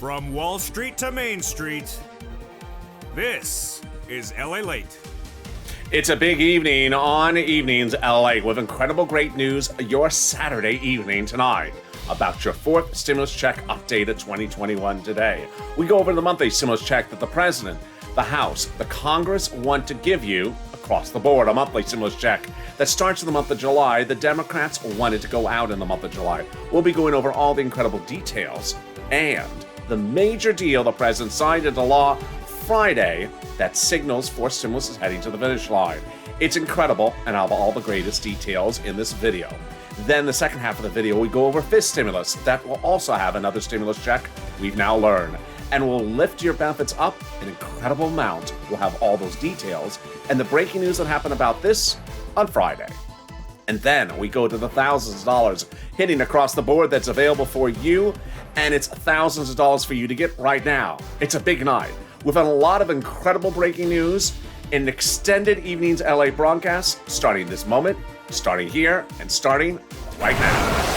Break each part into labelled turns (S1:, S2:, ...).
S1: From Wall Street to Main Street, this is LALATE.
S2: It's a big evening on Evenings LA with incredible great news your Saturday evening tonight about your fourth stimulus check updated 2021 today. We go over the monthly stimulus check that the President, the House, the Congress want to give you across the board, a monthly stimulus check that starts in the month of July. The Democrats wanted to go out in the month of July. We'll be going over all the incredible details and the major deal the President signed into law Friday that signals fourth stimulus is heading to the finish line. It's incredible, and I'll have all the greatest details in this video. Then the second half of the video, we go over fifth stimulus that will also have another stimulus check we've now learned, and will lift your benefits up an incredible amount. We'll have all those details and the breaking news that happened about this on Friday. And then we go to the thousands of dollars hitting across the board that's available for you, and it's thousands of dollars for you to get right now. It's a big night. We've had a lot of incredible breaking news in an extended Evenings LA broadcast starting this moment, starting here, and starting right now.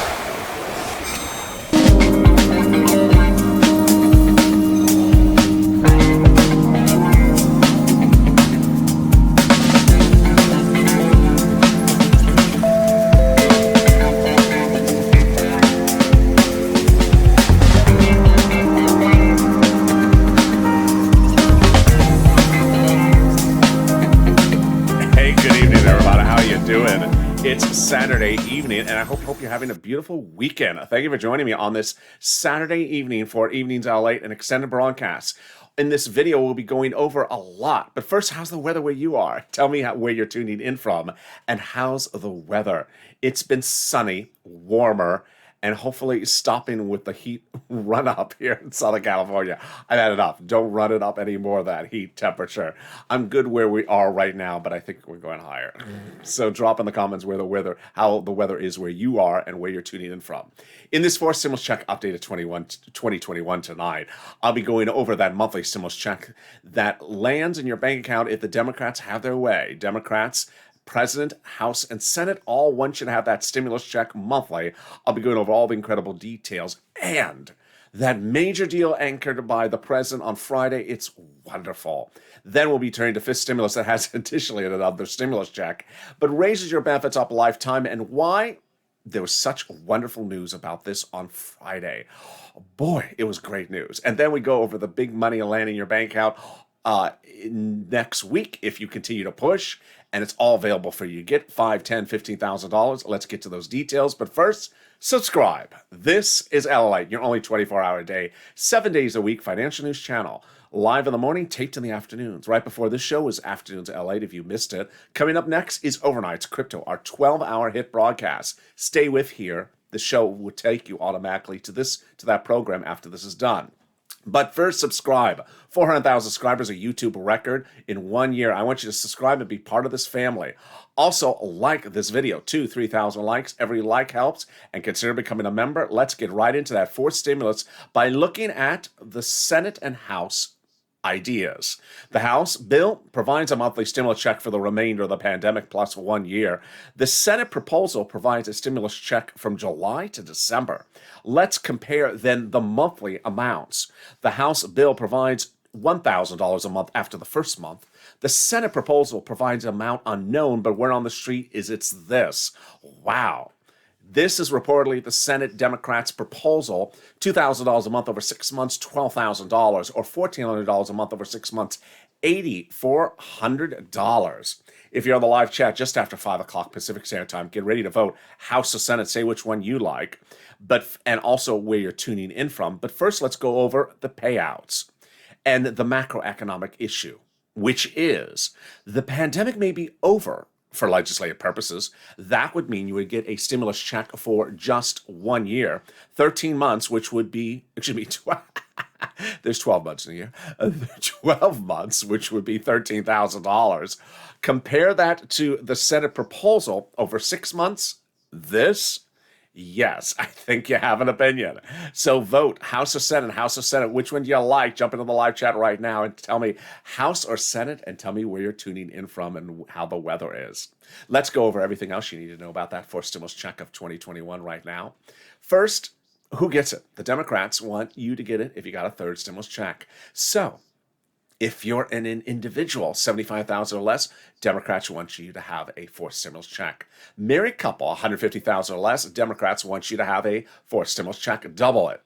S2: It's Saturday evening, and I hope you're having a beautiful weekend. Thank you for joining me on this Saturday evening for Evenings LA, an extended broadcast. In this video, we'll be going over a lot. But first, how's the weather where you are? Tell me where you're tuning in from, and how's the weather? It's been sunny, warmer, and hopefully stopping with the heat run up here in Southern California. I've had enough. Don't run it up anymore, that heat temperature. I'm good where we are right now, but I think we're going higher. So drop in the comments how the weather is where you are and where you're tuning in from. In this fourth stimulus check updated 2021 tonight, I'll be going over that monthly stimulus check that lands in your bank account if the Democrats have their way. Democrats, President, House, and Senate all want you to have that stimulus check monthly. I'll be going over all the incredible details and that major deal anchored by the President on Friday. It's wonderful. Then we'll be turning to fifth stimulus that has additionally another stimulus check, but raises your benefits up a lifetime, and why there was such wonderful news about this on Friday. Boy, it was great news. And then we go over the big money landing in your bank account next week if you continue to push, and it's all available for you. Get $5,000, $10,000, $15,000. Let's get to those details. But first, subscribe. This is LALATE, your only 24-hour a day, 7 days a week financial news channel. Live in the morning, taped in the afternoons. Right before this show is Afternoons LALATE if you missed it. Coming up next is Overnights Crypto, our 12-hour hit broadcast. Stay with here. The show will take you automatically to that program after this is done. But first, subscribe. 400,000 subscribers, a YouTube record in 1 year. I want you to subscribe and be part of this family. Also, like this video. 3,000 likes. Every like helps. And consider becoming a member. Let's get right into that fourth stimulus by looking at the Senate and House ideas. The House bill provides a monthly stimulus check for the remainder of the pandemic plus 1 year. The Senate proposal provides a stimulus check from July to December. Let's compare then the monthly amounts. The House bill provides $1,000 a month after the first month. The Senate proposal provides an amount unknown, but word on the street is it's this. Wow. This is reportedly the Senate Democrats' proposal, $2,000 a month over 6 months, $12,000, or $1,400 a month over 6 months, $8,400. If you're on the live chat just after 5 o'clock Pacific Standard Time, get ready to vote. House or Senate, say which one you like, and also where you're tuning in from. But first, let's go over the payouts and the macroeconomic issue, which is the pandemic may be over. For legislative purposes, that would mean you would get a stimulus check for just 1 year, 13 months, which would be, there's 12 months in a year, 12 months, which would be $13,000. Compare that to the Senate proposal over 6 months. Yes, I think you have an opinion. So vote House or Senate, House or Senate. Which one do you like? Jump into the live chat right now and tell me House or Senate, and tell me where you're tuning in from and how the weather is. Let's go over everything else you need to know about that fourth stimulus check of 2021 right now. First, who gets it? The Democrats want you to get it if you got a third stimulus check. So if you're an individual, 75,000 or less, Democrats want you to have a fourth stimulus check. Married couple, 150,000 or less, Democrats want you to have a fourth stimulus check, double it.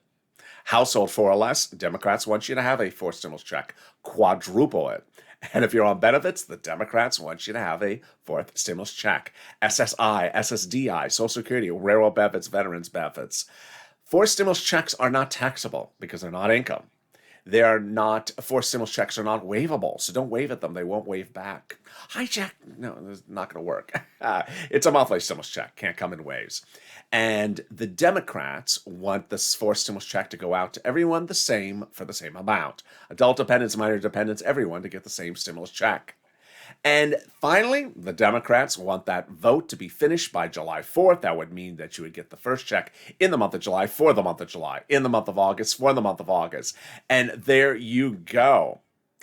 S2: Household 4 or less, Democrats want you to have a fourth stimulus check, quadruple it. And if you're on benefits, the Democrats want you to have a fourth stimulus check. SSI, SSDI, Social Security, railroad benefits, veterans benefits. Fourth stimulus checks are not taxable because they're not income. Fourth stimulus checks are not waivable, so don't wave at them. They won't wave back. Hijack, no, it's not going to work. It's a monthly stimulus check, can't come in waves. And the Democrats want this fourth stimulus check to go out to everyone the same for the same amount. Adult dependents, minor dependents, everyone to get the same stimulus check. And finally, the Democrats want that vote to be finished by July 4th. That would mean that you would get the first check in the month of July for the month of July, in the month of August for the month of August. And there you go.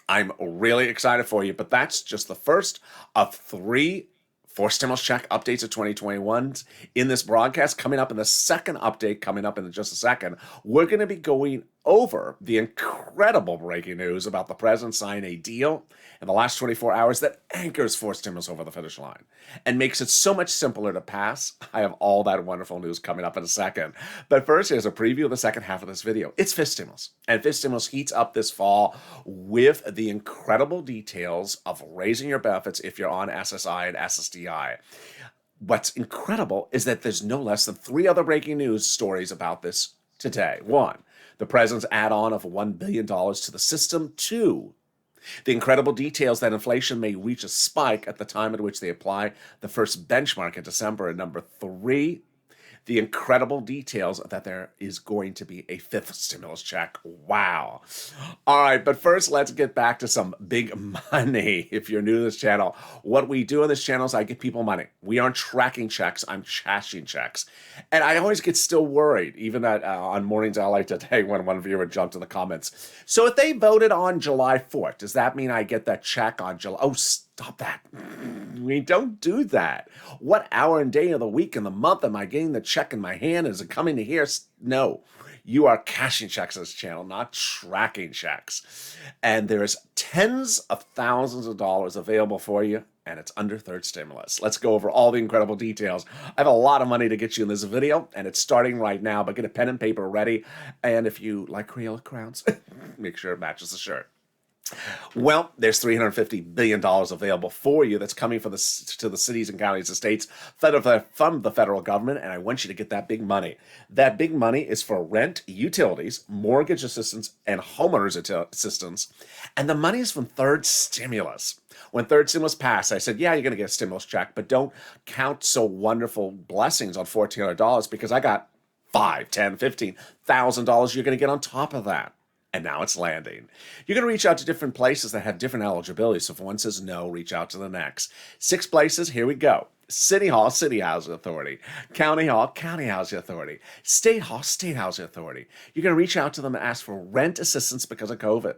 S2: I'm really excited for you, but that's just the first of 3 fourth stimulus check updates of 2021 in this broadcast. Coming up in the second update, coming up in just a second, we're going to be going over the incredible breaking news about the president signing a deal in the last 24 hours that anchors fourth stimulus over the finish line and makes it so much simpler to pass. I have all that wonderful news coming up in a second. But first, here's a preview of the second half of this video. It's fifth stimulus, and fifth stimulus heats up this fall with the incredible details of raising your benefits if you're on SSI and SSDI. What's incredible is that there's no less than 3 other breaking news stories about this today. 1, the president's add-on of $1 billion to the system. 2, the incredible details that inflation may reach a spike at the time at which they apply the first benchmark in December. And number 3, the incredible details that there is going to be a fifth stimulus check. Wow. All right, but first, let's get back to some big money. If you're new to this channel, what we do on this channel is I give people money. We aren't tracking checks, I'm cashing checks. And I always get still worried, even on Mornings LA today when one viewer jumped in the comments. So if they voted on July 4th, does that mean I get that check on July? Oh, stop that. We don't do that. What hour and day of the week and the month am I getting the check in my hand? Is it coming to here? No. You are cashing checks on this channel, not tracking checks. And there's tens of thousands of dollars available for you, and it's under third stimulus. Let's go over all the incredible details. I have a lot of money to get you in this video, and it's starting right now, but get a pen and paper ready. And if you like Crayola crowns, make sure it matches the shirt. Well, there's $350 billion available for you that's coming to the cities and counties and states from the federal government, and I want you to get that big money. That big money is for rent, utilities, mortgage assistance, and homeowners assistance, and the money is from third stimulus. When third stimulus passed, I said, yeah, you're going to get a stimulus check, but don't count so wonderful blessings on $1,400 because I got $5,000, $10,000, $15,000 you're going to get on top of that. And now it's landing. You're going to reach out to different places that have different eligibility. So if one says no, reach out to the next. 6 places, here we go. City Hall, City Housing Authority. County Hall, County Housing Authority. State Hall, State Housing Authority. You're going to reach out to them and ask for rent assistance because of COVID.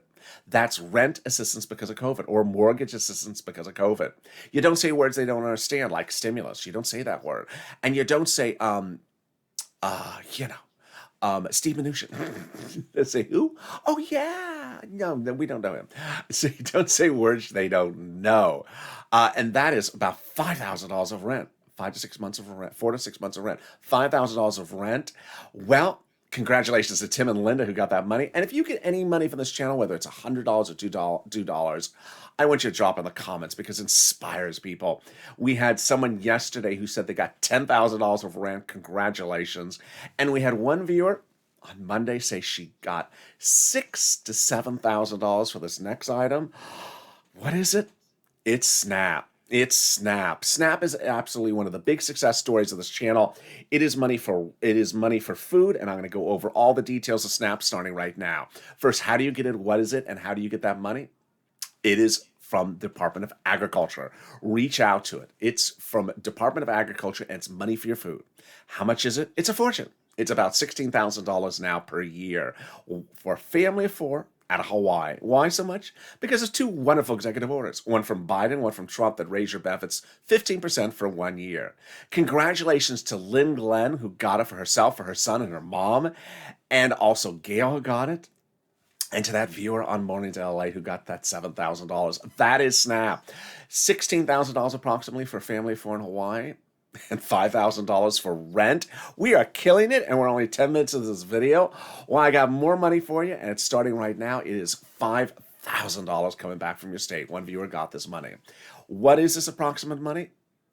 S2: That's rent assistance because of COVID, or mortgage assistance because of COVID. You don't say words they don't understand, like stimulus. You don't say that word. And you don't say, Steve Mnuchin. They say, who? Oh, yeah. No, we don't know him. So you don't say words they don't know. And that is about $5,000 of rent, 5 to 6 months of rent, 4 to 6 months of rent, $5,000 of rent. Well, congratulations to Tim and Linda who got that money. And if you get any money from this channel, whether it's $100 or $2, I want you to drop in the comments because it inspires people. We had someone yesterday who said they got $10,000 of rent. Congratulations. And we had one viewer on Monday say she got $6,000 to $7,000 for this next item. What is it? It's Snap. It's Snap. Snap is absolutely one of the big success stories of this channel. It is money for food, and I'm going to go over all the details of Snap starting right now. First, how do you get it? What is it? And how do you get that money? It is from Department of Agriculture. Reach out to it. It's from Department of Agriculture, and it's money for your food. How much is it? It's a fortune. It's about $16,000 now per year. For a family of 4, out of Hawaii. Why so much? Because of two wonderful executive orders, one from Biden, one from Trump, that raised your benefits 15% for 1 year. Congratulations to Lynn Glenn, who got it for herself, for her son, and her mom, and also Gail, who got it, and to that viewer on Mornings in LA who got that $7,000. That is snap. $16,000 approximately for a family of four in Hawaii, and $5,000 for rent. We are killing it, and we're only 10 minutes into this video. Well, I got more money for you, and it's starting right now. It is $5,000 coming back from your state. One viewer got this money. What is this approximate money?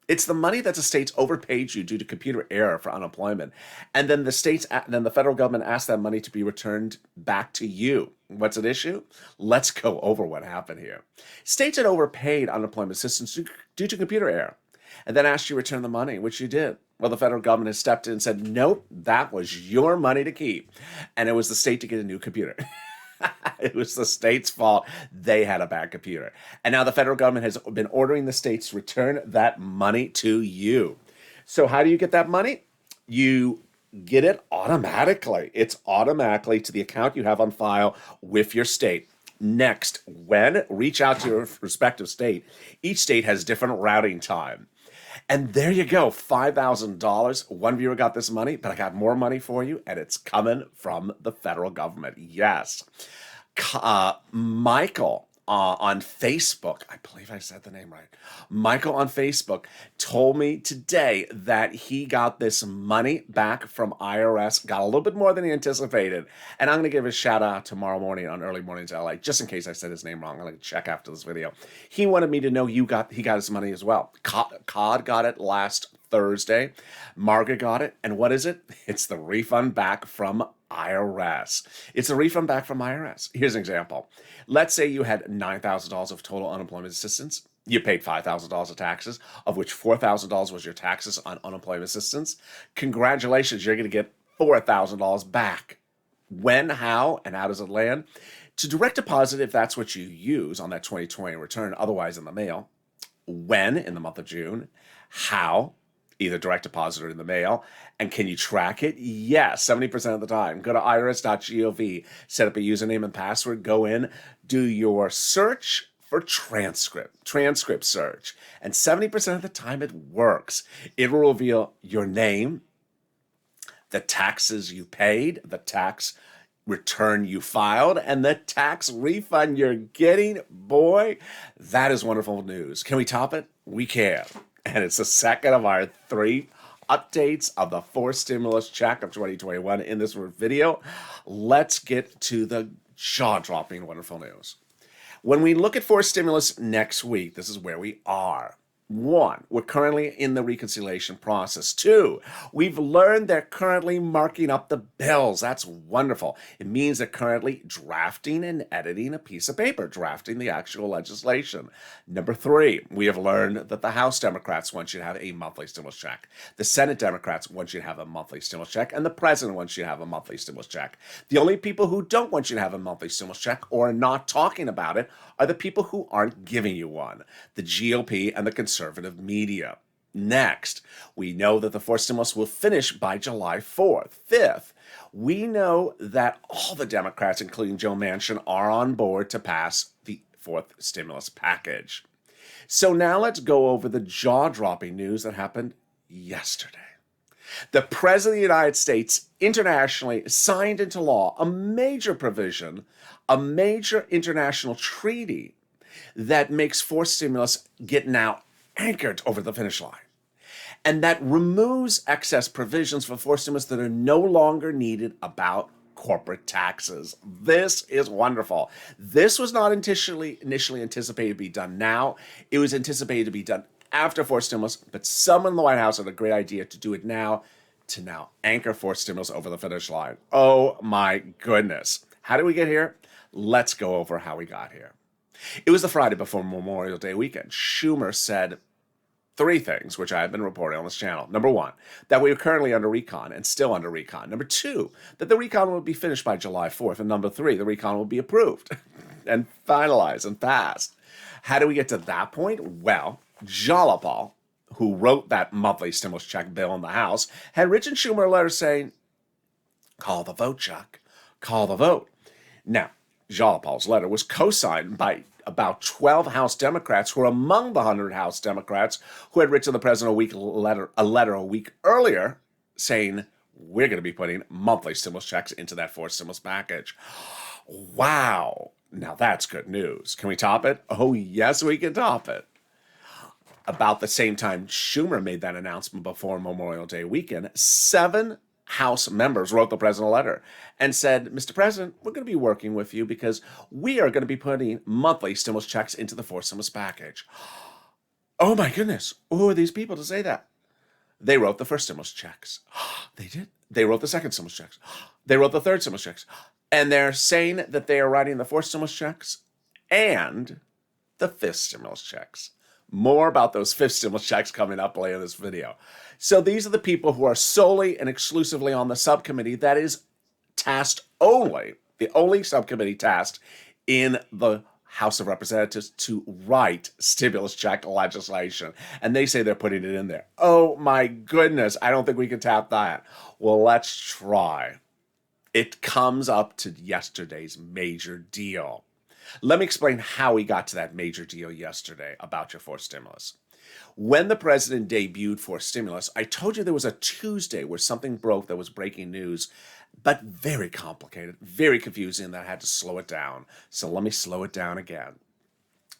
S2: It's the money that the states overpaid you due to computer error for unemployment, and then the federal government asked that money to be returned back to you. What's at issue? Let's go over what happened here. States had overpaid unemployment assistance due to computer error, and then asked you to return the money, which you did. Well, the federal government has stepped in and said, nope, that was your money to keep. And it was the state to get a new computer. It was the state's fault. They had a bad computer. And now the federal government has been ordering the states to return that money to you. So how do you get that money? You get it automatically. It's automatically to the account you have on file with your state. Next, reach out to your respective state. Each state has different routing time. And there you go, $5,000. One viewer got this money, but I got more money for you, and it's coming from the federal government. Yes. Michael on Facebook, I believe I said the name right. Michael on Facebook told me today that he got this money back from IRS, got a little bit more than he anticipated. And I'm going to give a shout out tomorrow morning on Early Mornings LA, just in case I said his name wrong. I'm going to check after this video. He wanted me to know he got his money as well. Cod got it last Thursday. Margaret got it. And what is it? It's the refund back from IRS. It's a refund back from IRS. Here's an example. Let's say you had $9,000 of total unemployment assistance. You paid $5,000 of taxes, of which $4,000 was your taxes on unemployment assistance. Congratulations, you're going to get $4,000 back. When, how, and how does it land? To direct deposit, if that's what you use on that 2020 return, otherwise in the mail. When, in the month of June. How, either direct deposit or in the mail. And can you track it? Yes, 70% of the time. Go to irs.gov, set up a username and password, go in, do your search for transcript search. And 70% of the time it works. It will reveal your name, the taxes you paid, the tax return you filed, and the tax refund you're getting. Boy, that is wonderful news. Can we top it? We can. And it's the second of our 3 updates of the 4th stimulus check of 2021 in this video. Let's get to the jaw-dropping wonderful news. When we look at 4th stimulus next week, this is where we are. 1, we're currently in the reconciliation process. 2, we've learned they're currently marking up the bills. That's wonderful. It means they're currently drafting and editing a piece of paper, drafting the actual legislation. Number 3, we have learned that the House Democrats want you to have a monthly stimulus check. The Senate Democrats want you to have a monthly stimulus check, and the President wants you to have a monthly stimulus check. The only people who don't want you to have a monthly stimulus check or are not talking about it are the people who aren't giving you one, the GOP and the conservative media. Next, we know that the 4th stimulus will finish by July 4th. 5th, we know that all the Democrats, including Joe Manchin, are on board to pass the 4th stimulus package. So now let's go over the jaw-dropping news that happened yesterday. The President of the United States internationally signed into law a major provision, a major international treaty that makes 4th stimulus get now anchored over the finish line. And that removes excess provisions for 4th stimulus that are no longer needed about corporate taxes. This is wonderful. This was not initially anticipated to be done now. It was anticipated to be done after 4th stimulus, but someone in the White House had a great idea to do it now, to now anchor 4th stimulus over the finish line. Oh my goodness. How did we get here? Let's go over how we got here. It was the Friday before Memorial Day weekend. Schumer said 3 things, which I have been reporting on this channel. Number 1, that we are currently under recon and still under recon. Number 2, that the recon will be finished by July 4th. And number 3, the recon will be approved and finalized and passed. How do we get to that point? Well, Jalopal, who wrote that monthly stimulus check bill in the House, had written Schumer a letter saying, call the vote, Chuck. Call the vote. Now, Paul's letter was co-signed by about 12 House Democrats who were among the 100 House Democrats who had written the president a letter a week earlier saying, we're going to be putting monthly stimulus checks into that fourth stimulus package. Wow. Now that's good news. Can we top it? Oh, yes, we can top it. About the same time Schumer made that announcement before Memorial Day weekend, 7 House members wrote the president a letter and said, Mr. President, we're going to be working with you because we are going to be putting monthly stimulus checks into the fourth stimulus package. Oh my goodness. Who are these people to say that? They wrote the first stimulus checks. They did. They wrote the second stimulus checks. They wrote the third stimulus checks. And they're saying that they are writing the fourth stimulus checks and the fifth stimulus checks. More about those fifth stimulus checks coming up later in this video. So these are the people who are solely and exclusively on the subcommittee that is tasked only, the only subcommittee tasked in the House of Representatives to write stimulus check legislation. And they say they're putting it in there. Oh my goodness, I don't think we can tap that. Well, let's try. It comes up to yesterday's major deal. Let me explain how we got to that major deal yesterday about your fourth stimulus. When the president debuted fourth stimulus, I told you there was a Tuesday where something broke that was breaking news, but very complicated, very confusing, that I had to slow it down. So let me slow it down again.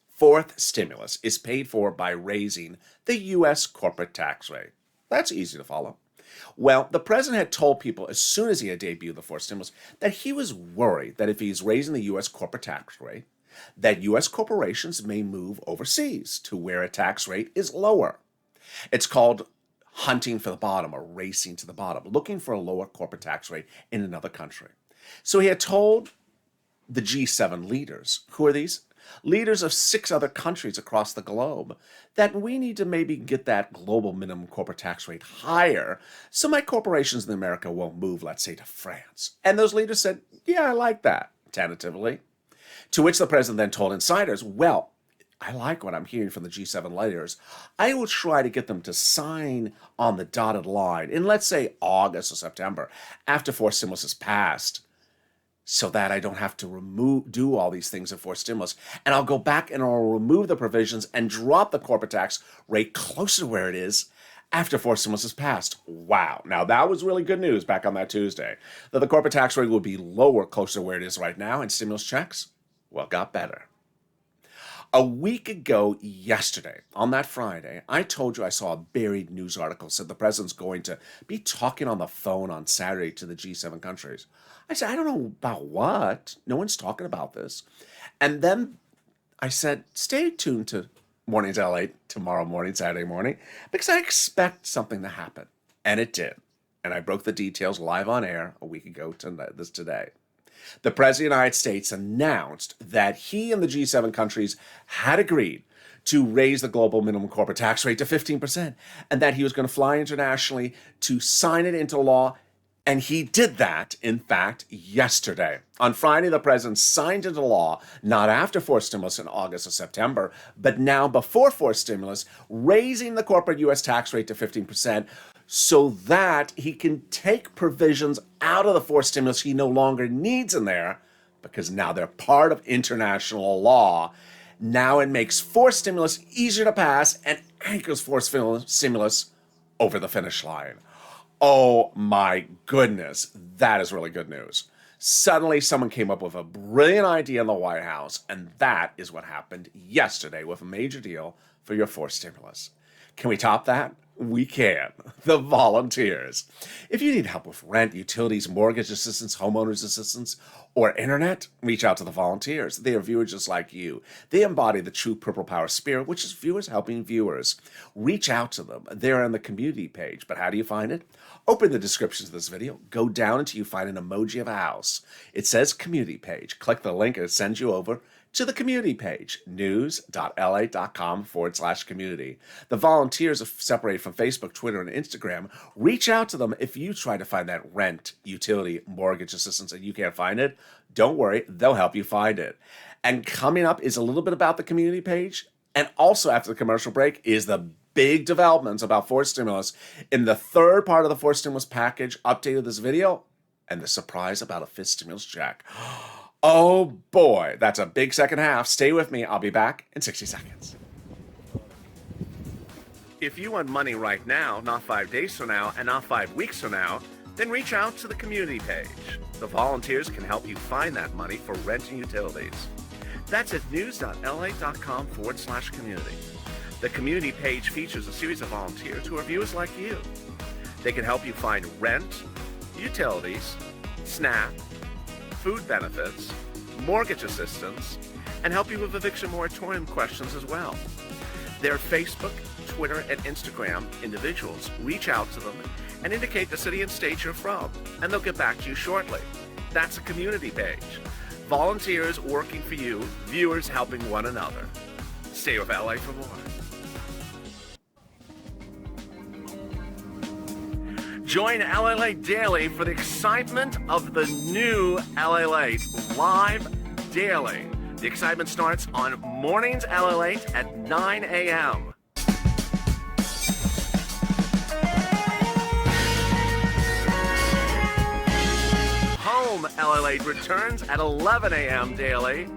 S2: Fourth stimulus is paid for by raising the U.S. corporate tax rate. That's easy to follow. Well, the president had told people as soon as he had debuted the fourth stimulus that he was worried that if he's raising the U.S. corporate tax rate, that U.S. corporations may move overseas to where a tax rate is lower. It's called hunting for the bottom or racing to the bottom, looking for a lower corporate tax rate in another country. So he had told the G7 leaders, who are these? Leaders of 6 other countries across the globe, that we need to maybe get that global minimum corporate tax rate higher so my corporations in America won't move, let's say, to France. And those leaders said, yeah, I like that, tentatively. To which the president then told insiders, well, I like what I'm hearing from the G7 leaders. I will try to get them to sign on the dotted line in, let's say, August or September, after fourth stimulus is passed, so that I don't have to do all these things in fourth stimulus. And I'll go back and I'll remove the provisions and drop the corporate tax rate closer to where it is after fourth stimulus is passed. Wow. Now, that was really good news back on that Tuesday, that the corporate tax rate will be lower closer to where it is right now, and stimulus checks, well, got better. A week ago yesterday, on that Friday, I told you I saw a buried news article said the president's going to be talking on the phone on Saturday to the G7 countries. I said, I don't know about what. No one's talking about this. And then I said, stay tuned to Mornings LA tomorrow morning, Saturday morning, because I expect something to happen. And it did. And I broke the details live on air a week ago today. The President of the United States announced that he and the G7 countries had agreed to raise the global minimum corporate tax rate to 15%, and that he was going to fly internationally to sign it into law. And he did that, in fact, yesterday. On Friday, the president signed into law, not after fourth stimulus in August or September, but now before fourth stimulus, raising the corporate U.S. tax rate to 15%, so that he can take provisions out of the fourth stimulus he no longer needs in there, because now they're part of international law. Now it makes fourth stimulus easier to pass and anchors fourth stimulus over the finish line. Oh my goodness, that is really good news. Suddenly someone came up with a brilliant idea in the White House, and that is what happened yesterday with a major deal for your fourth stimulus. Can we top that? We can. The volunteers. If you need help with rent, utilities, mortgage assistance, homeowners assistance, or internet, reach out to the volunteers. They are viewers just like you. They embody the true Purple Power spirit, which is viewers helping viewers. Reach out to them. They're on the community page. But how do you find it? Open the description of this video. Go down until you find an emoji of a house. It says community page. Click the link and it sends you over to the community page, news.la.com/community. The volunteers are separated from Facebook, Twitter, and Instagram. Reach out to them if you try to find that rent, utility, mortgage assistance and you can't find it. Don't worry, they'll help you find it. And coming up is a little bit about the community page. And also after the commercial break is the big developments about fourth stimulus in the third part of the fourth stimulus package update of this video, and the surprise about a fifth stimulus check. Oh boy, that's a big second half. Stay with me. I'll be back in 60 seconds. If you want money right now, not 5 days from now, and not 5 weeks from now, then reach out to the community page. The volunteers can help you find that money for rent and utilities. That's at news.la.com/community. The community page features a series of volunteers who are viewers like you. They can help you find rent, utilities, SNAP, food benefits, mortgage assistance, and help you with eviction moratorium questions as well. Their Facebook, Twitter, and Instagram individuals reach out to them and indicate the city and state you're from, and they'll get back to you shortly. That's a community page. Volunteers working for you, viewers helping one another. Stay with LA for more. Join LALATE Daily for the excitement of the new LALATE live daily. The excitement starts on Mornings LALATE at 9 a.m. Home LALATE returns at 11 a.m. daily.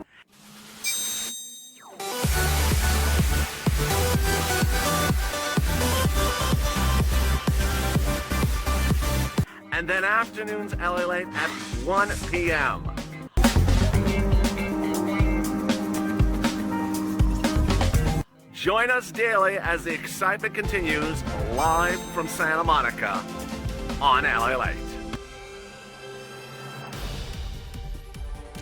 S2: And then afternoons LALATE at 1 p.m. Join us daily as the excitement continues live from Santa Monica on LALATE.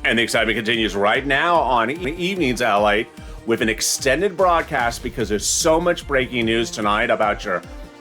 S2: And the excitement continues right now on Evenings LALATE with an extended broadcast because there's so much breaking news tonight about your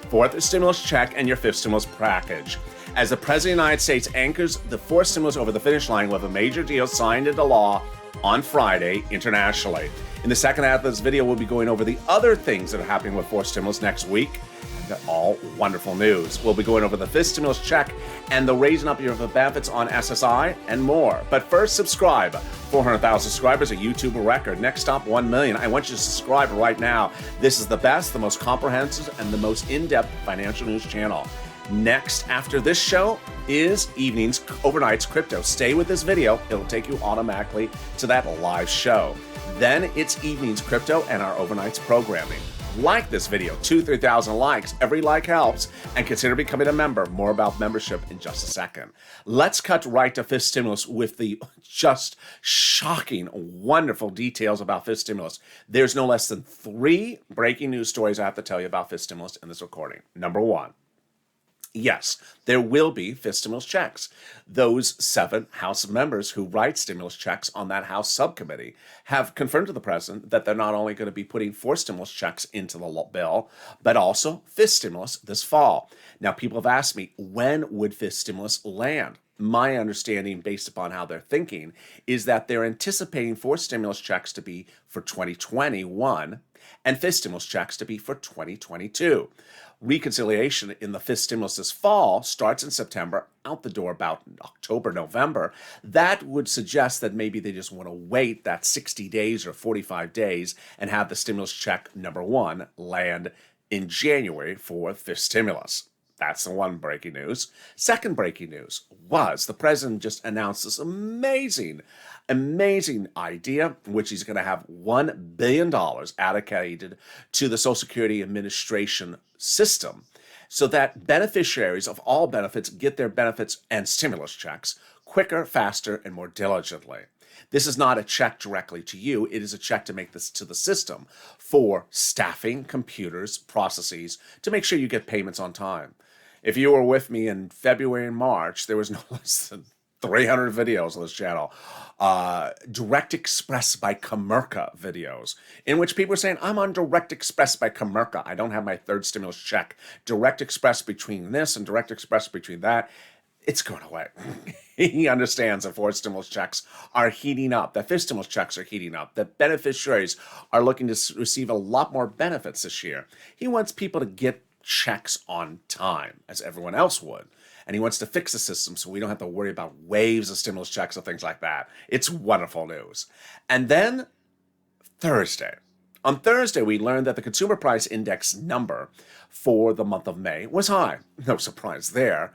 S2: fourth stimulus check and your fifth stimulus package. As the President of the United States anchors the fourth stimulus over the finish line with a major deal signed into law on Friday internationally. In the second half of this video, we'll be going over the other things that are happening with fourth stimulus next week. They're all wonderful news. We'll be going over the fifth stimulus check and the raising up your benefits on SSI and more. But first, subscribe. 400,000 subscribers, a YouTube record. Next stop, 1 million. I want you to subscribe right now. This is the best, the most comprehensive, and the most in-depth financial news channel. Next, after this show, is Evenings Overnight's Crypto. Stay with this video. It'll take you automatically to that live show. Then it's Evenings Crypto and our Overnight's programming. Like this video, 2,000-3,000 likes. Every like helps. And consider becoming a member. More about membership in just a second. Let's cut right to fifth stimulus with the just shocking, wonderful details about fifth stimulus. There's no less than 3 breaking news stories I have to tell you about fifth stimulus in this recording. Number 1. Yes, there will be fifth stimulus checks. Those 7 House members who write stimulus checks on that House subcommittee have confirmed to the president that they're not only going to be putting 4 stimulus checks into the bill, but also fifth stimulus this fall. Now, people have asked me, when would fifth stimulus land? My understanding, based upon how they're thinking, is that they're anticipating 4 stimulus checks to be for 2021 and fifth stimulus checks to be for 2022. Reconciliation in the fifth stimulus this fall starts in September, out the door about October, November. That would suggest that maybe they just want to wait that 60 days or 45 days and have the stimulus check number 1 land in January for fifth stimulus. That's the one breaking news. Second breaking news was the president just announced this amazing idea, which he's going to have $1 billion allocated to the Social Security Administration system so that beneficiaries of all benefits get their benefits and stimulus checks quicker, faster, and more diligently. This is not a check directly to you. It is a check to make this to the system for staffing, computers, processes, to make sure you get payments on time. If you were with me in February and March, there was no less than 300 videos on this channel. Direct Express by Comerica videos, in which people are saying, I'm on Direct Express by Comerica. I don't have my third stimulus check. Direct Express between this and Direct Express between that. It's going away. He understands that fourth stimulus checks are heating up, that fifth stimulus checks are heating up, that beneficiaries are looking to receive a lot more benefits this year. He wants people to get checks on time, as everyone else would. And he wants to fix the system so we don't have to worry about waves of stimulus checks or things like that. It's wonderful news. And then Thursday. On Thursday, we learned that the Consumer Price Index number for the month of May was high. No surprise there.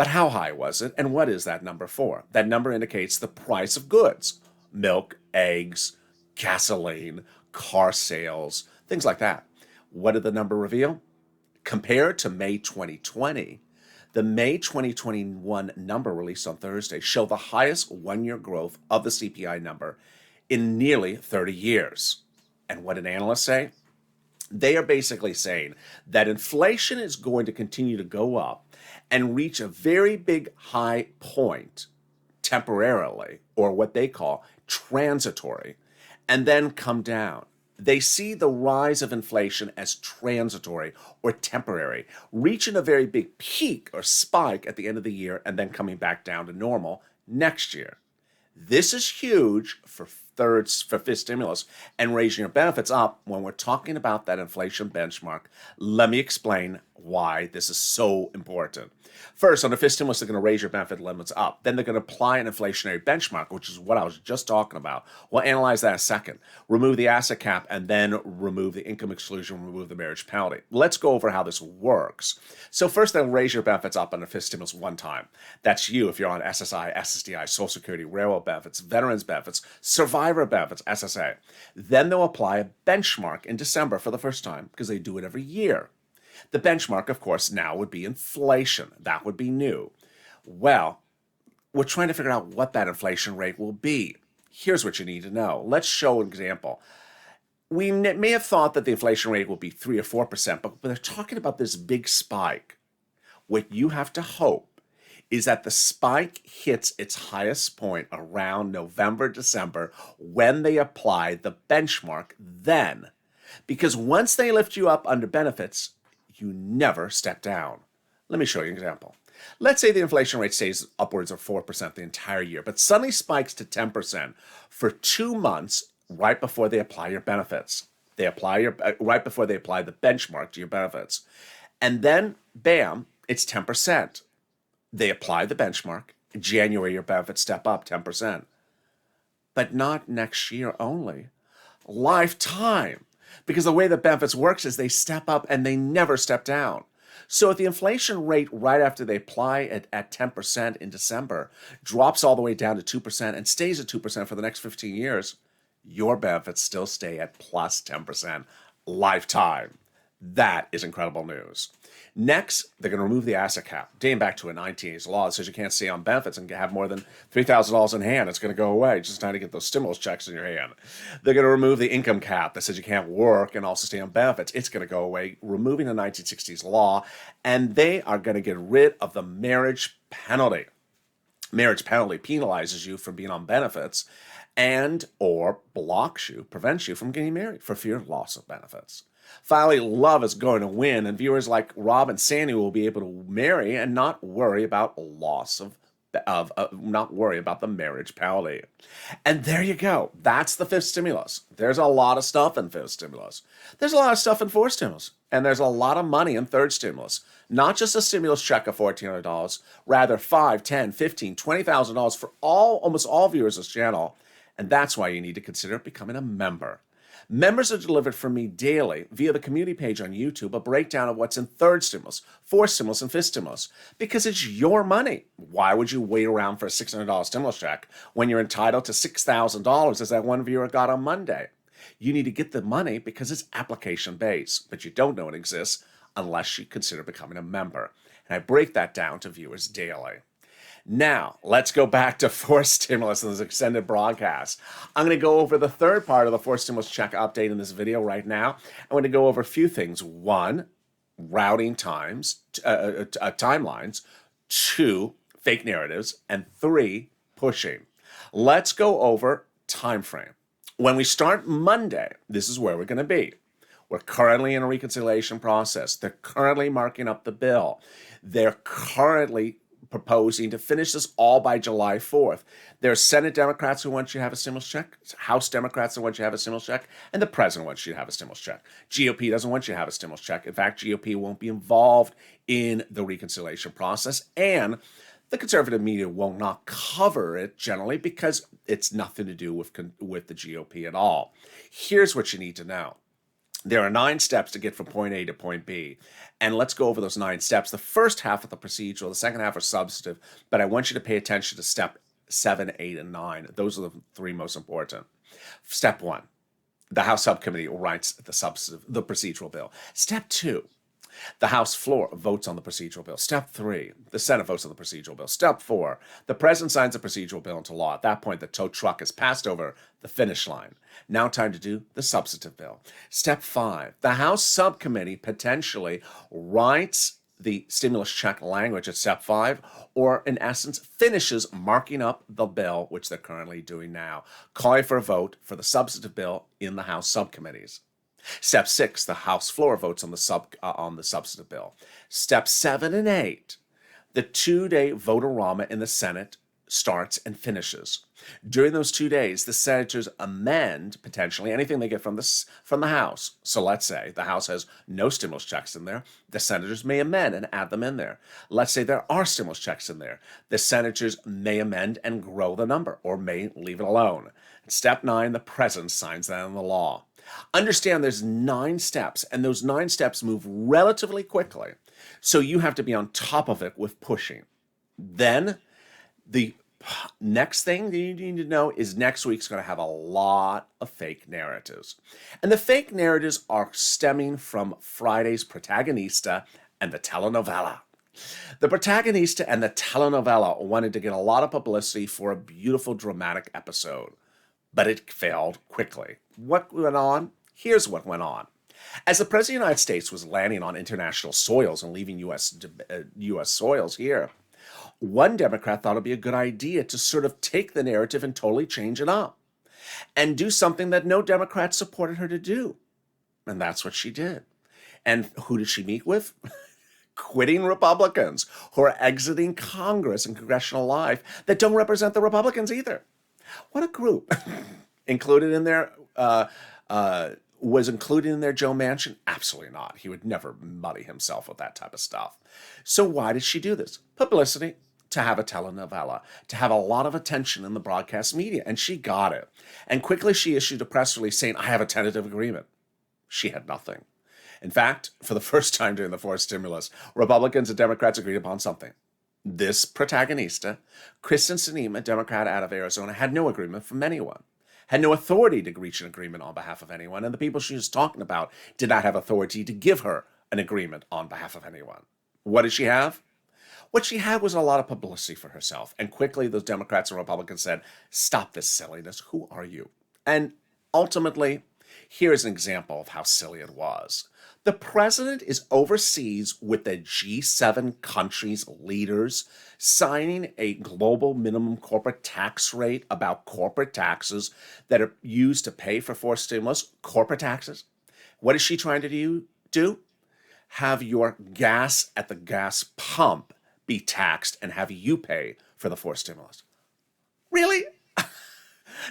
S2: But how high was it, and what is that number for? That number indicates the price of goods: milk, eggs, gasoline, car sales, things like that. What did the number reveal? Compared to May 2020, the May 2021 number released on Thursday showed the highest one-year growth of the CPI number in nearly 30 years. And what did analysts say? They are basically saying that inflation is going to continue to go up and reach a very big high point temporarily, or what they call transitory, and then come down. They see the rise of inflation as transitory or temporary, reaching a very big peak or spike at the end of the year and then coming back down to normal next year. This is huge for fifth stimulus and raising your benefits up. When we're talking about that inflation benchmark, let me explain why this is so important. First, on the fifth stimulus, they're going to raise your benefit limits up. Then they're going to apply an inflationary benchmark, which is what I was just talking about. We'll analyze that in a second. Remove the asset cap, and then remove the income exclusion, remove the marriage penalty. Let's go over how this works. So first, they'll raise your benefits up on the fifth stimulus one time. That's you if you're on SSI, SSDI, Social Security, railroad benefits, veterans benefits, survivor benefits, SSA. Then they'll apply a benchmark in December for the first time, because they do it every year. The benchmark, of course, now would be inflation. That would be new. Well, we're trying to figure out what that inflation rate will be. Here's what you need to know. Let's show an example. We may have thought that the inflation rate will be 3 or 4%, but they're talking about this big spike. What you have to hope is that the spike hits its highest point around November, December, when they apply the benchmark then. Because once they lift you up under benefits, you never step down. Let me show you an example. Let's say the inflation rate stays upwards of 4% the entire year, but suddenly spikes to 10% for 2 months right before they apply your benefits. They apply right before they apply the benchmark to your benefits. And then, bam, it's 10%. They apply the benchmark. In January, your benefits step up 10%. But not next year only. Lifetime. Because the way the benefits works is they step up and they never step down. So if the inflation rate right after they apply it at 10% in December drops all the way down to 2% and stays at 2% for the next 15 years, your benefits still stay at plus 10% lifetime. That is incredible news. Next, they're going to remove the asset cap, dating back to a 1980s law that says you can't stay on benefits and have more than $3,000 in hand. It's going to go away. Just time to get those stimulus checks in your hand. They're going to remove the income cap that says you can't work and also stay on benefits. It's going to go away, removing the 1960s law, and they are going to get rid of the marriage penalty. Marriage penalty penalizes you for being on benefits and or blocks you, prevents you from getting married for fear of loss of benefits. Finally, love is going to win, and viewers like Rob and Sandy will be able to marry and not worry about loss not worry about the marriage penalty. And there you go. That's the fifth stimulus. There's a lot of stuff in fifth stimulus. There's a lot of stuff in fourth stimulus, and there's a lot of money in third stimulus. Not just a stimulus check of $1,400, rather $5, $10, $15, $20,000 for almost all viewers of this channel. And that's why you need to consider becoming a member. Members are delivered from me daily via the community page on YouTube, a breakdown of what's in third stimulus, fourth stimulus, and fifth stimulus, because it's your money. Why would you wait around for a $600 stimulus check when you're entitled to $6,000 as that one viewer got on Monday? You need to get the money because it's application-based, but you don't know it exists unless you consider becoming a member. And I break that down to viewers daily. Now, let's go back to fourth stimulus in this extended broadcast. I'm going to go over the third part of the fourth stimulus check update in this video right now. I'm going to go over a few things. 1, routing timelines. 2, fake narratives. And 3, pushing. Let's go over time frame. When we start Monday, this is where we're going to be. We're currently in a reconciliation process. They're currently marking up the bill. They're currently proposing to finish this all by July 4th. There are Senate Democrats who want you to have a stimulus check, House Democrats who want you to have a stimulus check, and the president wants you to have a stimulus check. GOP doesn't want you to have a stimulus check. In fact, GOP won't be involved in the reconciliation process, and the conservative media will not cover it generally because it's nothing to do with the GOP at all. Here's what you need to know. There are 9 steps to get from point A to point B. And let's go over those 9 steps. The first half of the procedural, the second half are substantive, but I want you to pay attention to step 7, 8, and 9. Those are the 3 most important. Step 1, the House subcommittee writes the procedural bill. Step 2, the House floor votes on the procedural bill. Step 3, the Senate votes on the procedural bill. Step 4, the President signs the procedural bill into law. At that point, the tow truck has passed over the finish line. Now time to do the substantive bill. Step 5, the House subcommittee potentially writes the stimulus check language at step 5, or in essence, finishes marking up the bill, which they're currently doing now, calling for a vote for the substantive bill in the House subcommittees. Step 6, the House floor votes on the substantive bill. Step 7 and 8, the 2-day vote-a-rama in the Senate starts and finishes. During those 2 days, the senators amend potentially anything they get from the House. So let's say the House has no stimulus checks in there. The senators may amend and add them in there. Let's say there are stimulus checks in there. The senators may amend and grow the number or may leave it alone. Step 9, the president signs that into law. Understand there's 9 steps, and those 9 steps move relatively quickly. So you have to be on top of it with pushing. Then the next thing that you need to know is next week's going to have a lot of fake narratives. And the fake narratives are stemming from Friday's Protagonista and the telenovela. The Protagonista and the telenovela wanted to get a lot of publicity for a beautiful dramatic episode, but it failed quickly. What went on? Here's what went on. As the President of the United States was landing on international soils and leaving U.S. soils here, one Democrat thought it'd be a good idea to sort of take the narrative and totally change it up and do something that no Democrat supported her to do. And that's what she did. And who did she meet with? Quitting Republicans who are exiting Congress and congressional life that don't represent the Republicans either. What a group. Included in there, was included in there Joe Manchin? Absolutely not. He would never muddy himself with that type of stuff. So why did she do this? Publicity, to have a telenovela, to have a lot of attention in the broadcast media, and she got it. And quickly she issued a press release saying, I have a tentative agreement. She had nothing. In fact, for the first time during the fourth stimulus, Republicans and Democrats agreed upon something. This Protagonista, Kristen Sinema, Democrat out of Arizona, had no agreement from anyone, had no authority to reach an agreement on behalf of anyone, and the people she was talking about did not have authority to give her an agreement on behalf of anyone. What did she have? What she had was a lot of publicity for herself, and quickly those Democrats and Republicans said, stop this silliness, who are you? And ultimately, here's an example of how silly it was. The president is overseas with the G7 countries' leaders signing a global minimum corporate tax rate about corporate taxes that are used to pay for forced stimulus, corporate taxes. What is she trying to do? Have your gas at the gas pump be taxed and have you pay for the forced stimulus. Really?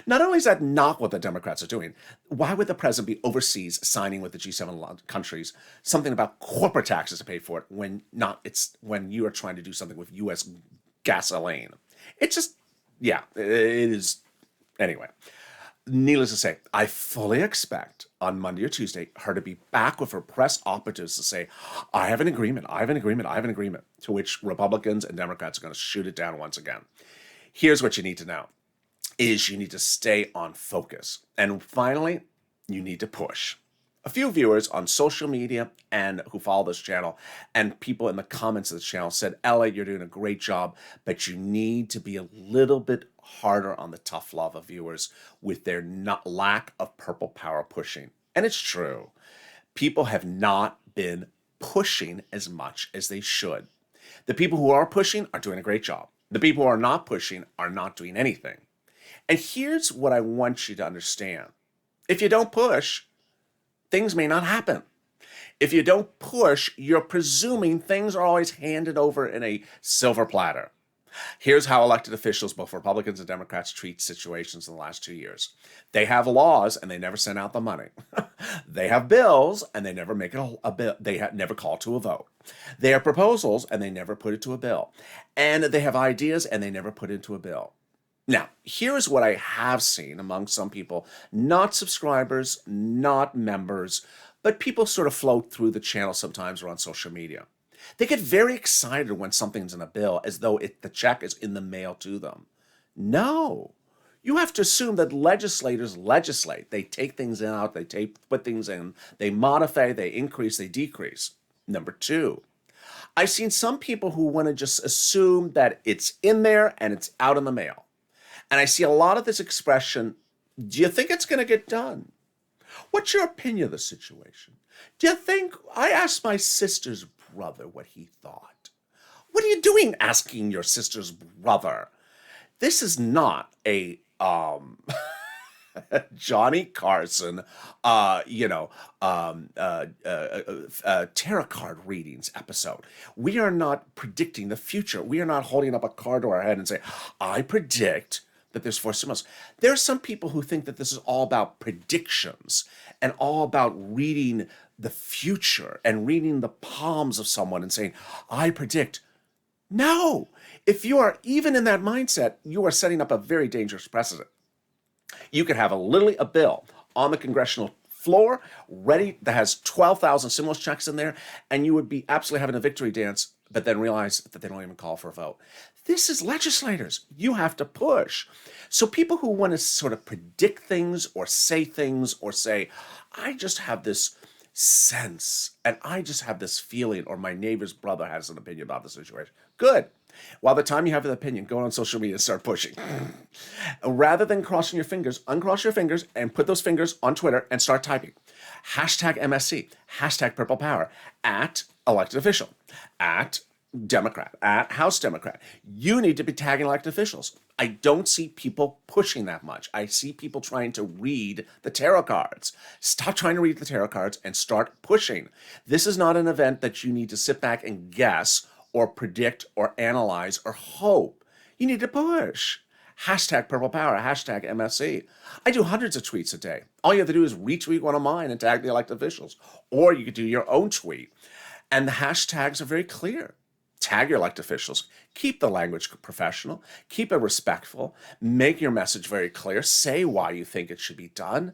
S2: Not only is that not what the Democrats are doing, why would the president be overseas signing with the G7 countries something about corporate taxes to pay for it when you are trying to do something with U.S. gasoline? It is. Anyway, needless to say, I fully expect on Monday or Tuesday her to be back with her press operatives to say, I have an agreement, to which Republicans and Democrats are going to shoot it down once again. Here's what you need to know. Is you need to stay on focus. And finally, you need to push. A few viewers on social media and who follow this channel and people in the comments of this channel said, LA, you're doing a great job, but you need to be a little bit harder on the tough love of viewers with their lack of purple power pushing. And it's true. People have not been pushing as much as they should. The people who are pushing are doing a great job. The people who are not pushing are not doing anything. And here's what I want you to understand. If you don't push, things may not happen. If you don't push, you're presuming things are always handed over in a silver platter. Here's how elected officials, both Republicans and Democrats, treat situations in the last 2 years. They have laws and they never send out the money. They have bills and they never make it a bill. They never call to a vote. They have proposals and they never put it to a bill. And they have ideas and they never put it into a bill. Now, here's what I have seen among some people, not subscribers, not members, but people sort of float through the channel sometimes or on social media. They get very excited when something's in a bill as though the check is in the mail to them. No. You have to assume that legislators legislate. They take things out, they put things in, they modify, they increase, they decrease. Number two, I've seen some people who want to just assume that it's in there and it's out in the mail. And I see a lot of this expression, do you think it's going to get done? What's your opinion of the situation? Do you think, I asked my sister's brother what he thought. What are you doing asking your sister's brother? This is not a Johnny Carson, tarot card readings episode. We are not predicting the future. We are not holding up a card to our head and say, I predict that there's 4 stimulus. There are some people who think that this is all about predictions and all about reading the future and reading the palms of someone and saying, I predict. No, if you are even in that mindset, you are setting up a very dangerous precedent. You could have a bill on the congressional floor ready that has 12,000 stimulus checks in there, and you would be absolutely having a victory dance, but then realize that they don't even call for a vote. This is legislators. You have to push. So people who want to sort of predict things or say, I just have this sense and I just have this feeling, or my neighbor's brother has an opinion about the situation. Good. While the time you have an opinion, go on social media and start pushing. Rather than crossing your fingers, uncross your fingers and put those fingers on Twitter and start typing. Hashtag MSC, hashtag Purple Power, at elected official, at Democrat, at House Democrat. You need to be tagging elected officials. I don't see people pushing that much. I see people trying to read the tarot cards. Stop trying to read the tarot cards and start pushing. This is not an event that you need to sit back and guess or predict or analyze or hope. You need to push. Hashtag Purple Power, hashtag MSC. I do hundreds of tweets a day. All you have to do is retweet one of mine and tag the elected officials. Or you could do your own tweet. And the hashtags are very clear. Tag your elected officials. Keep the language professional. Keep it respectful. Make your message very clear. Say why you think it should be done.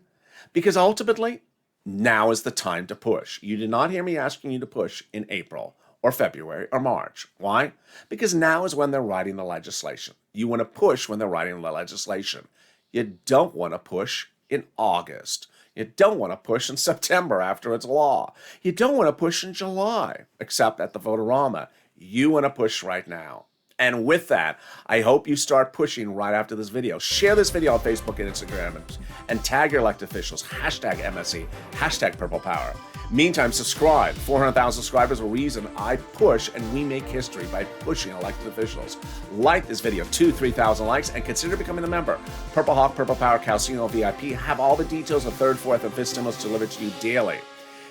S2: Because ultimately, now is the time to push. You did not hear me asking you to push in April or February or March. Why? Because now is when they're writing the legislation. You want to push when they're writing the legislation. You don't want to push in August. You don't want to push in September after it's law. You don't want to push in July, except at the Votorama. You want to push right now. And with that, I hope you start pushing right after this video. Share this video on Facebook and Instagram and tag your elected officials. Hashtag MSC, hashtag Purple Power. Meantime, subscribe. 400,000 subscribers are the reason I push, and we make history by pushing elected officials. Like this video, 2,000-3,000 likes, and consider becoming a member. Purple Hawk, Purple Power, Calcino VIP have all the details of 3rd, 4th, and 5th stimulus delivered to you daily.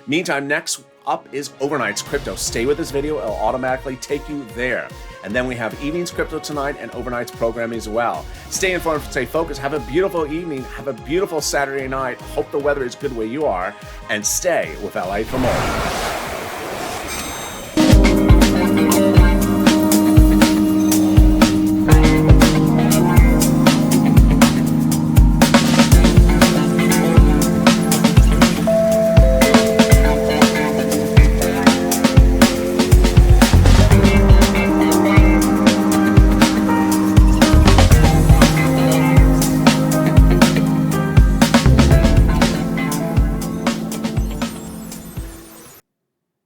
S2: Meantime, next up is Overnight's Crypto. Stay with this video, it'll automatically take you there. And then we have Evening's Crypto tonight and Overnight's programming as well. Stay informed, stay focused, have a beautiful evening, have a beautiful Saturday night. Hope the weather is good where you are, and stay with LA for more.